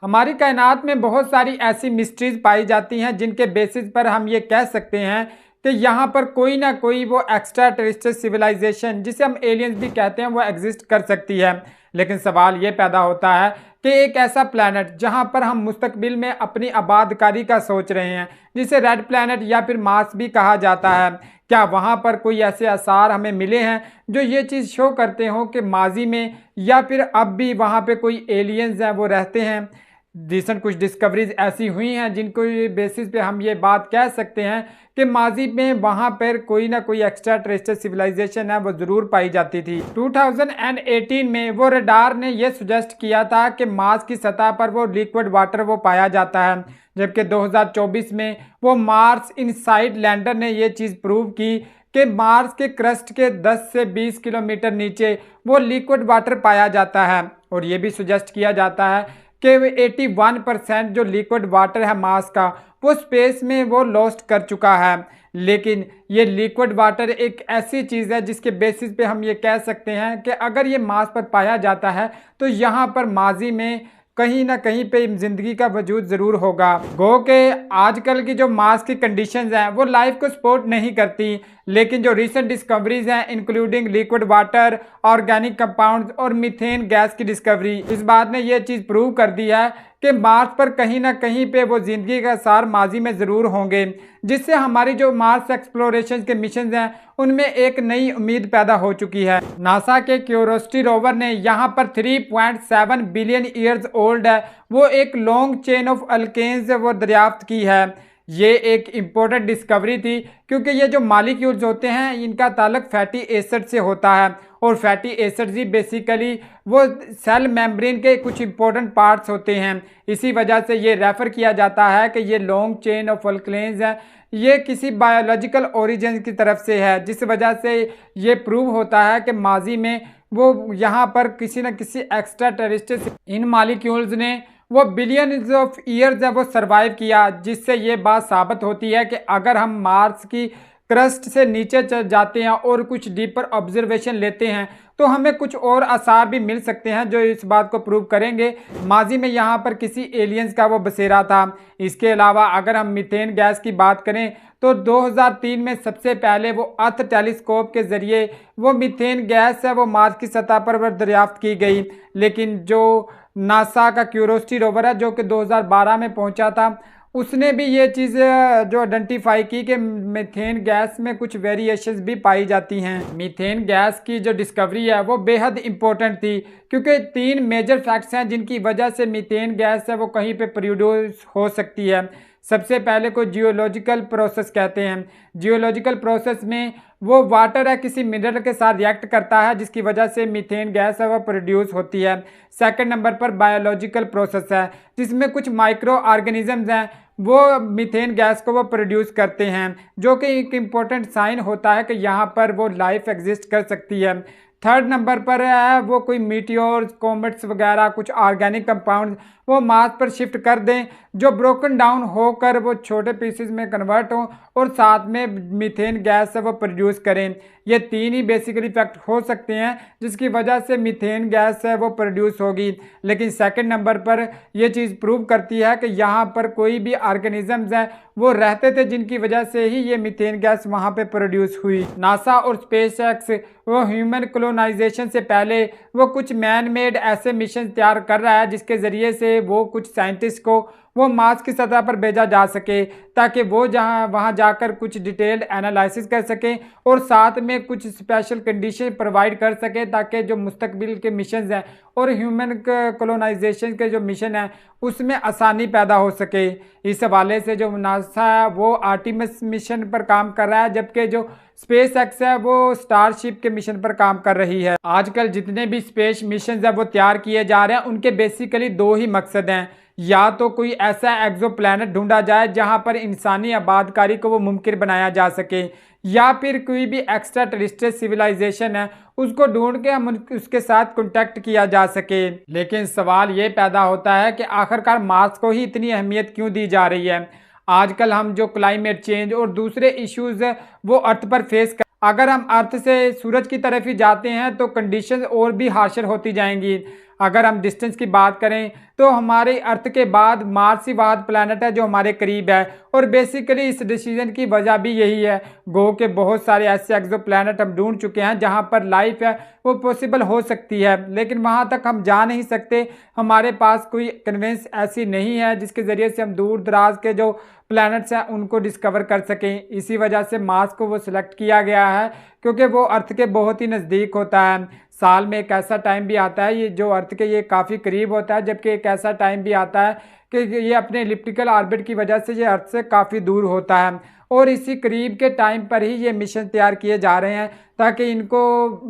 हमारी कायनात में बहुत सारी ऐसी मिस्ट्रीज पाई जाती हैं जिनके बेसिस पर हम ये कह सकते हैं कि यहाँ पर कोई ना कोई वो एक्स्ट्रा टेरेस्ट्रियल सिविलाइजेशन जिसे हम एलियंस भी कहते हैं वो एग्जिस्ट कर सकती है। लेकिन सवाल ये पैदा होता है कि एक ऐसा प्लैनेट जहाँ पर हम मुस्तकबिल में अपनी आबादकारी का सोच रहे हैं, जिसे रेड प्लैनेट या फिर मार्स भी कहा जाता है, क्या वहाँ पर कोई ऐसे आसार हमें मिले हैं जो ये चीज़ शो करते हो कि माजी में या फिर अब भी वहाँ पे कोई एलियंस हैं वो रहते हैं। रिसेंट कुछ डिस्कवरीज ऐसी हुई हैं जिनको बेसिस पे हम ये बात कह सकते हैं कि माजी में वहाँ पर कोई ना कोई एक्स्ट्रा टेरेस्ट्रियल सिविलाइजेशन है वो ज़रूर पाई जाती थी। 2018 में वो रडार ने ये सुजेस्ट किया था कि मार्स की सतह पर वो लिक्विड वाटर वो पाया जाता है, जबकि 2024 में वो मार्स इनसाइड लैंडर ने ये चीज़ प्रूव की कि मार्स के क्रस्ट के 10 से 20 किलोमीटर नीचे वो लिक्विड वाटर पाया जाता है। और ये भी सुजेस्ट किया जाता है कि 81% जो लिक्विड वाटर है मार्स का वो स्पेस में वो लॉस्ट कर चुका है। लेकिन ये लिक्विड वाटर एक ऐसी चीज़ है जिसके बेसिस पे हम ये कह सकते हैं कि अगर ये मार्स पर पाया जाता है तो यहाँ पर माजी में कहीं ना कहीं पे जिंदगी का वजूद जरूर होगा। गो के आजकल की जो मार्स की कंडीशंस हैं वो लाइफ को सपोर्ट नहीं करती, लेकिन जो रिसेंट डिस्कवरीज हैं including liquid water, organic compounds और मीथेन गैस की डिस्कवरी, इस बात ने यह चीज़ प्रूव कर दी है कि मार्स पर कहीं ना कहीं पे वो जिंदगी का आसार माजी में ज़रूर होंगे, जिससे हमारी जो मार्स एक्सप्लोरेशन के मिशन हैं उनमें एक नई उम्मीद पैदा हो चुकी है। नासा के क्यूरियोसिटी रोवर ने यहाँ पर 3.7 बिलियन ईयर्स ओल्ड है वो एक लॉन्ग चेन ऑफ अल्केन्स वो दरियाफ्त की है। ये एक इम्पोर्टेंट डिस्कवरी थी क्योंकि ये जो मॉलिक्यूल्स होते हैं इनका ताल्लुक फैटी एसिड से होता है, और फैटी एसिड्स ही बेसिकली वो सेल मेम्ब्रेन के कुछ इंपॉर्टेंट पार्ट्स होते हैं। इसी वजह से ये रेफ़र किया जाता है कि ये लॉन्ग चेन ऑफ अल्केन्स है ये किसी बायोलॉजिकल ओरिजिन की तरफ से है, जिस वजह से ये प्रूव होता है कि माजी में वो यहाँ पर किसी न किसी एक्स्ट्रा टेरेस्ट्रियल इन मॉलिक्यूल्स ने वो बिलियंस ऑफ ईयर्स है वो सरवाइव किया, जिससे ये बात साबित होती है कि अगर हम मार्स की क्रस्ट से नीचे चल जाते हैं और कुछ डीपर ऑब्जर्वेशन लेते हैं तो हमें कुछ और आसार भी मिल सकते हैं जो इस बात को प्रूव करेंगे माजी में यहाँ पर किसी एलियंस का वो बसेरा था। इसके अलावा अगर हम मीथेन गैस की बात करें तो 2003 में सबसे पहले वो अर्थ टेलीस्कोप के ज़रिए वो मीथेन गैस है वो मार्स की सतह पर दरियाफ्त की गई। लेकिन जो नासा का क्यूरियोसिटी रोवर है जो कि 2012 में पहुंचा था, उसने भी ये चीज़ जो आइडेंटिफाई की कि मीथेन गैस में कुछ वेरिएशंस भी पाई जाती हैं। मीथेन गैस की जो डिस्कवरी है वो बेहद इंपॉर्टेंट थी क्योंकि 3 मेजर फैक्ट्स हैं जिनकी वजह से मीथेन गैस है वो कहीं पे प्रोड्यूस हो सकती है। सबसे पहले को जियोलॉजिकल प्रोसेस कहते हैं। जियोलॉजिकल प्रोसेस में वो वाटर है किसी मिनरल के साथ रिएक्ट करता है जिसकी वजह से मीथेन गैस है वो प्रोड्यूस होती है। सेकंड नंबर पर बायोलॉजिकल प्रोसेस है जिसमें कुछ माइक्रो ऑर्गेनिजम्स हैं वो मीथेन गैस को वो प्रोड्यूस करते हैं, जो कि एक इम्पोर्टेंट साइन होता है कि यहाँ पर वो लाइफ एग्जिस्ट कर सकती है। थर्ड नंबर पर है वो कोई मीटियोर्स, कॉमेट्स वगैरह कुछ ऑर्गेनिक कंपाउंड्स वो मार्स पर शिफ्ट कर दें जो ब्रोकन डाउन होकर वो छोटे पीसेस में कन्वर्ट हों और साथ में मीथेन गैस है वो प्रोड्यूस करें। ये 3 ही बेसिकली फैक्ट हो सकते हैं जिसकी वजह से मीथेन गैस है वो प्रोड्यूस होगी। लेकिन सेकंड नंबर पर यह चीज़ प्रूव करती है कि यहाँ पर कोई भी ऑर्गेनिजम्स हैं वो रहते थे जिनकी वजह से ही ये मीथेन गैस वहाँ पे प्रोड्यूस हुई। नासा और स्पेसएक्स वो ह्यूमन कॉलोनाइजेशन से पहले वो कुछ मैन मेड ऐसे मिशन तैयार कर रहा है जिसके ज़रिए से वो कुछ साइंटिस्ट को वो मार्स की सतह पर भेजा जा सके ताकि वो वहाँ जाकर कुछ डिटेल्ड एनालिसिस कर सकें और साथ में कुछ स्पेशल कंडीशन प्रोवाइड कर सके ताकि जो मुस्तकबिल के मिशन हैं और ह्यूमन कॉलोनाइजेशन के जो मिशन है उसमें आसानी पैदा हो सके। इस हवाले से जो नासा है वो आर्टिमिस मिशन पर काम कर रहा है, जबकि जो स्पेसएक्स है वो स्टारशिप के मिशन पर काम कर रही है। आजकल जितने भी स्पेस मिशन है वो तैयार किए जा रहे हैं उनके बेसिकली 2 ही मकसद हैं, या तो कोई ऐसा एक्सोप्लैनेट ढूंढा जाए जहां पर इंसानी आबादकारी को वो मुमकिन बनाया जा सके, या फिर कोई भी एक्स्ट्रा टेरेस्ट्रियल सिविलाइजेशन है उसको ढूंढ के हम उसके साथ कांटेक्ट किया जा सके। लेकिन सवाल ये पैदा होता है कि आखिरकार मार्स को ही इतनी अहमियत क्यों दी जा रही है। आजकल हम जो क्लाइमेट चेंज और दूसरे इश्यूज वो अर्थ पर फेस कर, अगर हम अर्थ से सूरज की तरफ ही जाते हैं तो कंडीशंस और भी हार्शर होती जाएंगी। अगर हम डिस्टेंस की बात करें तो हमारे अर्थ के बाद मार्स ही वाद प्लैनेट है जो हमारे करीब है। और बेसिकली इस डिसीजन की वजह भी यही है, गो के बहुत सारे ऐसे एक्सो प्लैनेट हम ढूंढ चुके हैं जहां पर लाइफ है वो पॉसिबल हो सकती है, लेकिन वहां तक हम जा नहीं सकते। हमारे पास कोई कन्वेंस ऐसी नहीं है जिसके जरिए से हम दूर दराज के जो प्लैनेट्स हैं उनको डिस्कवर कर सकें। इसी वजह से मार्स को वो सिलेक्ट किया गया है क्योंकि वो अर्थ के बहुत ही नज़दीक होता है। साल में एक ऐसा टाइम भी आता है ये जो अर्थ के ये काफ़ी करीब होता है, जबकि एक ऐसा टाइम भी आता है कि ये अपने इलिप्टिकल ऑर्बिट की वजह से ये अर्थ से काफ़ी दूर होता है। और इसी करीब के टाइम पर ही ये मिशन तैयार किए जा रहे हैं ताकि इनको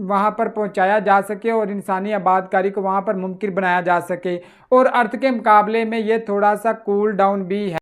वहाँ पर पहुँचाया जा सके और इंसानी आबादकारी को वहाँ पर मुमकिन बनाया जा सके। और अर्थ के मुकाबले में ये थोड़ा सा कूल डाउन भी है।